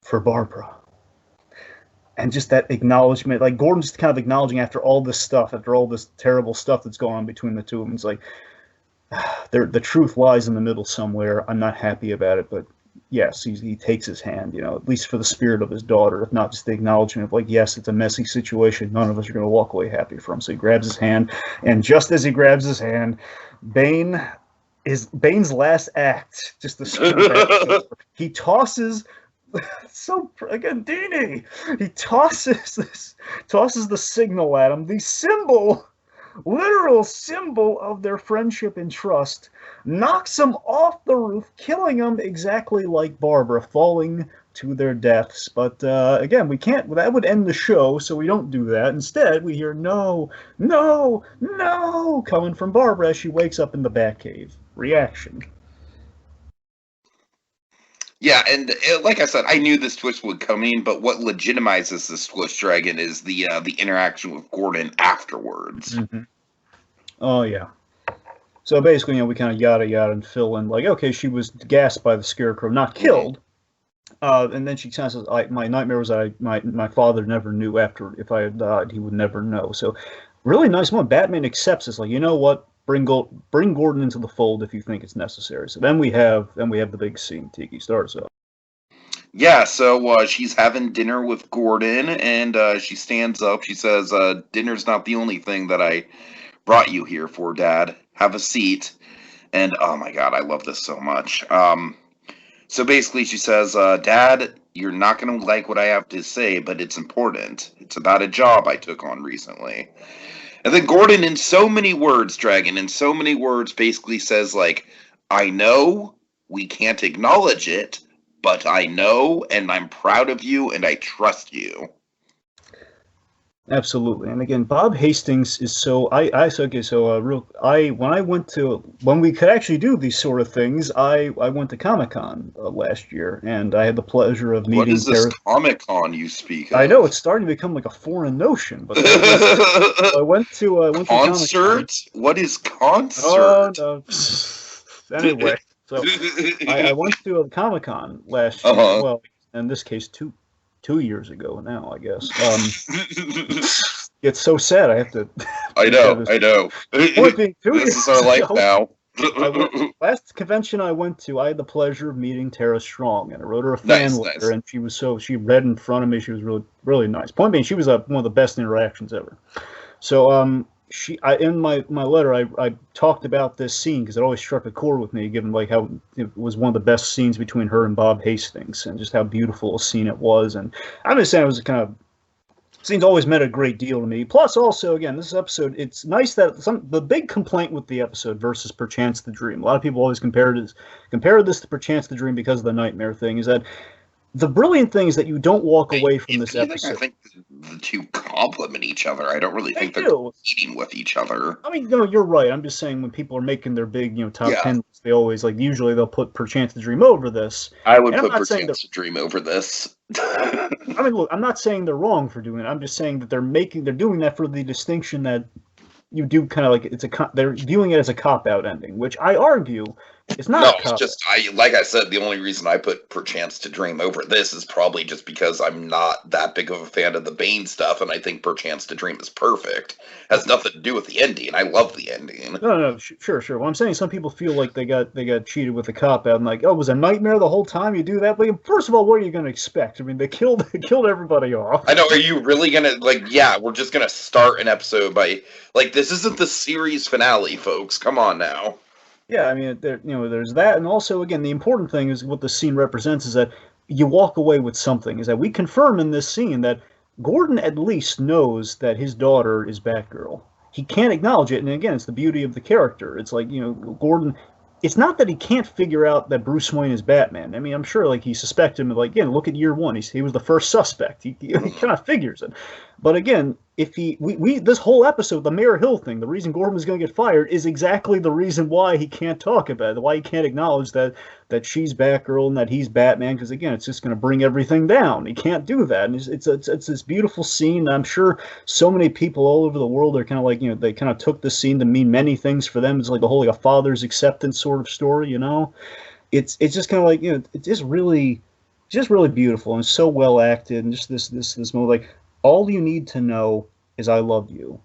For Barbara. And just that acknowledgement, like Gordon's kind of acknowledging after all this stuff, after all this terrible stuff that's going on between the two of them, it's like, the truth lies in the middle somewhere. I'm not happy about it, but yes, he takes his hand, at least for the spirit of his daughter, if not just the acknowledgement of, like, yes, it's a messy situation. None of us are going to walk away happy from. So he grabs his hand, and just as he grabs his hand, Bane's last act, just the he tosses. So again, Dini, he tosses the signal at him, the symbol literal symbol of their friendship and trust, knocks them off the roof, killing them exactly like Barbara, falling to their deaths. But again, we can't. That would end the show, so we don't do that. Instead, we hear no, no, no coming from Barbara as she wakes up in the Batcave. Reaction. Yeah, and like I said, I knew this twist would come in, but what legitimizes this twist, Dragon, is the interaction with Gordon afterwards. Mm-hmm. Oh yeah. So basically, we kind of yada yada and fill in like, okay, she was gassed by the Scarecrow, not killed. And then she kind of says, "My nightmare was that my father never knew. After if I had died, he would never know." So, really nice one. Batman accepts this, like, you know what? Bring Gordon into the fold if you think it's necessary. So then we have the big scene. Tiki starts up. Yeah, so she's having dinner with Gordon, and she stands up. She says, "Dinner's not the only thing that I brought you here for, Dad. Have a seat." And oh my God, I love this so much. So basically, she says, "Dad, you're not going to like what I have to say, but it's important. It's about a job I took on recently." And then Gordon, in so many words, Dragon, in so many words, basically says, like, "I know we can't acknowledge it, but I know, and I'm proud of you, and I trust you." Absolutely, and again, Bob Hastings is so. When we could actually do these sort of things, I went to Comic-Con last year, and I had the pleasure of meeting. What is this Comic-Con you speak of? I know it's starting to become like a foreign notion, but I went to concert. What is concert? Oh no. Anyway, so I went to a Comic-Con last year. Well, in this case, two years ago now, I guess. It's so sad. I have to. I know. This is our life now. Last convention I went to, I had the pleasure of meeting Tara Strong, and I wrote her a fan letter, and she read in front of me. She was really, really nice. Point being, she was one of the best interactions ever. So, in my letter, I talked about this scene because it always struck a chord with me, given like how it was one of the best scenes between her and Bob Hastings, and just how beautiful a scene it was. And I'm just saying, it was scenes always meant a great deal to me. Plus, also, again, this episode, it's nice that the big complaint with the episode versus Perchance the Dream. A lot of people always compare this to Perchance the Dream because of the nightmare thing. Is that the brilliant thing is that you don't walk away from this episode. I think the two complement each other. I don't really think they're competing with each other. I mean, no, you're right. I'm just saying when people are making their big, top 10 lists, they always usually they'll put Perchance the Dream over this. I would put Perchance the Dream over this. I mean, look, I'm not saying they're wrong for doing it. I'm just saying that they're doing that for the distinction that you do kind of like they're viewing it as a cop-out ending, which I argue it's not. No, it's just like I said, the only reason I put Perchance to Dream over this is probably just because I'm not that big of a fan of the Bane stuff, and I think Perchance to Dream is perfect. Has nothing to do with the ending. I love the ending. No, sure. Well, I'm saying some people feel like they got cheated with a cop out, and like, oh, it was a nightmare the whole time. You do that, but first of all, what are you going to expect? I mean, they killed everybody off. I know. Are you really gonna Yeah, we're just gonna start an episode by this isn't the series finale, folks. Come on now. Yeah, I mean, there's that, and also, again, the important thing is what the scene represents is that you walk away with something. Is that we confirm in this scene that Gordon at least knows that his daughter is Batgirl. He can't acknowledge it, and again, it's the beauty of the character. It's like, Gordon. It's not that he can't figure out that Bruce Wayne is Batman. I mean, I'm sure he suspects him. Again, look at year one. He was the first suspect. He kind of figures it. But again, if this whole episode, the Mayor Hill thing, the reason Gordon was going to get fired is exactly the reason why he can't talk about it, why he can't acknowledge that she's Batgirl and that he's Batman, because again, it's just going to bring everything down. He can't do that, and it's this beautiful scene. I'm sure so many people all over the world are kind of they kind of took this scene to mean many things for them. It's like the whole a father's acceptance sort of story, It's just kind of it's just really beautiful and so well acted, and just this movie all you need to know is I love you,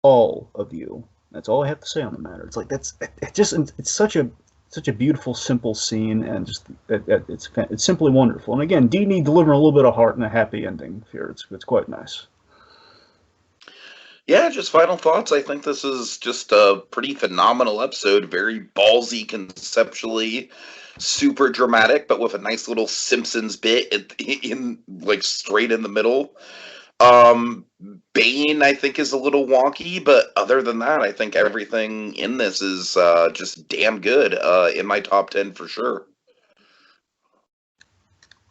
all of you. That's all I have to say on the matter. It's it's such a beautiful, simple scene, and just it's simply wonderful. And again, Dini delivering a little bit of heart and a happy ending here. It's quite nice. Yeah, just final thoughts. I think this is just a pretty phenomenal episode. Very ballsy conceptually, super dramatic, but with a nice little Simpsons bit in straight in the middle. Bane, I think, is a little wonky, but other than that, I think everything in this is just damn good. In my top 10 for sure.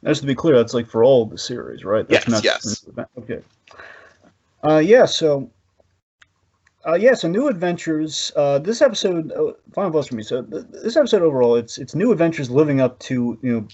Just to be clear, that's like for all of the series, right? That's Yes, not yes. okay. Yeah. So New Adventures. This episode, final thoughts for me. So this episode overall, it's New Adventures living up to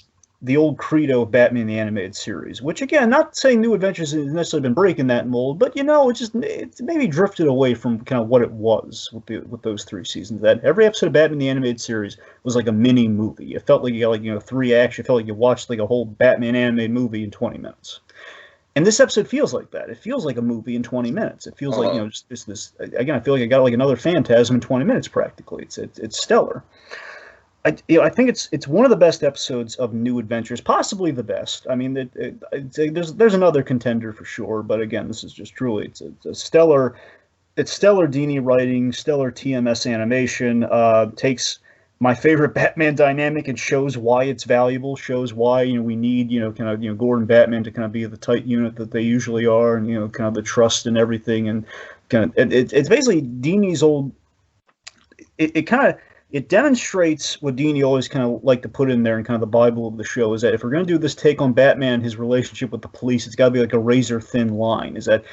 the old credo of Batman the Animated Series. Which again, not saying New Adventures has necessarily been breaking that mold, but it's maybe drifted away from kind of what it was with those 3 seasons. That every episode of Batman the Animated Series was like a mini movie. It felt like you got like 3 acts. It felt like you watched like a whole Batman animated movie in 20 minutes. And this episode feels like that. It feels like a movie in 20 minutes. It feels like just this. Again, I feel like I got like another Phantasm in 20 minutes practically. It's stellar. I think it's one of the best episodes of New Adventures, possibly the best. I mean, there's another contender for sure, but again, this is just truly it's a stellar. It's stellar Dini writing, stellar TMS animation. Takes my favorite Batman dynamic and shows why it's valuable, shows why we need Gordon Batman to kind of be the tight unit that they usually are, and kind of the trust and everything, and kind of it's basically Dini's old. It demonstrates what Dini always kind of like to put in there, and kind of the Bible of the show is that if we're going to do this take on Batman and his relationship with the police, it's got to be like a razor thin line. Is that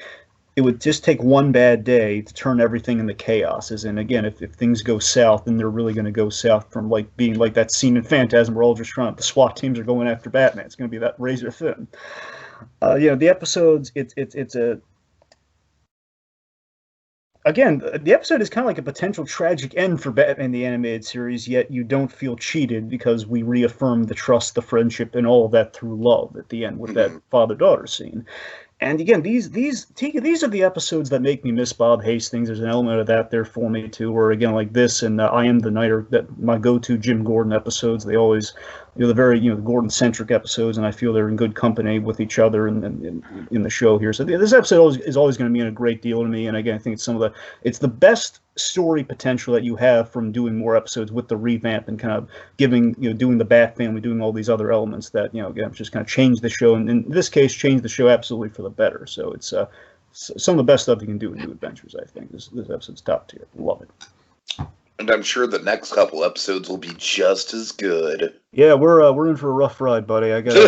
it would just take one bad day to turn everything into chaos. And again, if things go south, then they're really going to go south from like being like that scene in Phantasm where all just the SWAT teams are going after Batman. It's going to be that razor thin. The episodes, again, the episode is kind of like a potential tragic end for Batman the Animated Series, yet you don't feel cheated because we reaffirm the trust, the friendship, and all of that through love at the end with that father-daughter scene. And again, these are the episodes that make me miss Bob Hastings. There's an element of that there for me too, where again, like this and I Am the Night are my go-to Jim Gordon episodes. They always, the very the Gordon-centric episodes, and I feel they're in good company with each other in the show here. So this episode is always going to mean a great deal to me. And again, I think it's the best story potential that you have from doing more episodes with the revamp and kind of giving doing the Bat Family, doing all these other elements that again just kind of change the show, and in this case change the show absolutely for the better. So it's some of the best stuff you can do in New Adventures. I think this episode's top tier. Love it. And I'm sure the next couple episodes will be just as good. Yeah, we're in for a rough ride, buddy. I got. I'm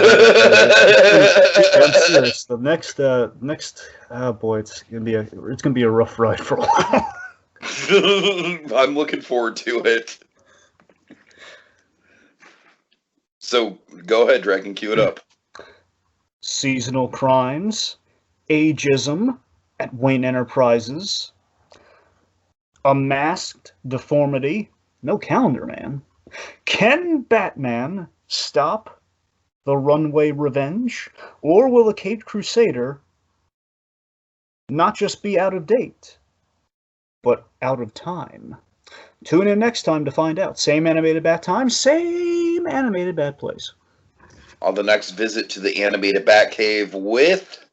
serious. The next oh boy, it's gonna be a rough ride for a while. I'm looking forward to it. So go ahead, Dragon, cue it up. Seasonal crimes, ageism at Wayne Enterprises, a masked deformity, no calendar man. Can Batman stop the runway revenge, or will the Caped Crusader not just be out of date, but out of time? Tune in next time to find out. Same animated bat time, same animated bat place. On the next visit to the animated Batcave with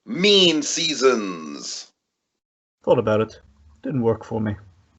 Mean Seasons. Thought about it. Didn't work for me.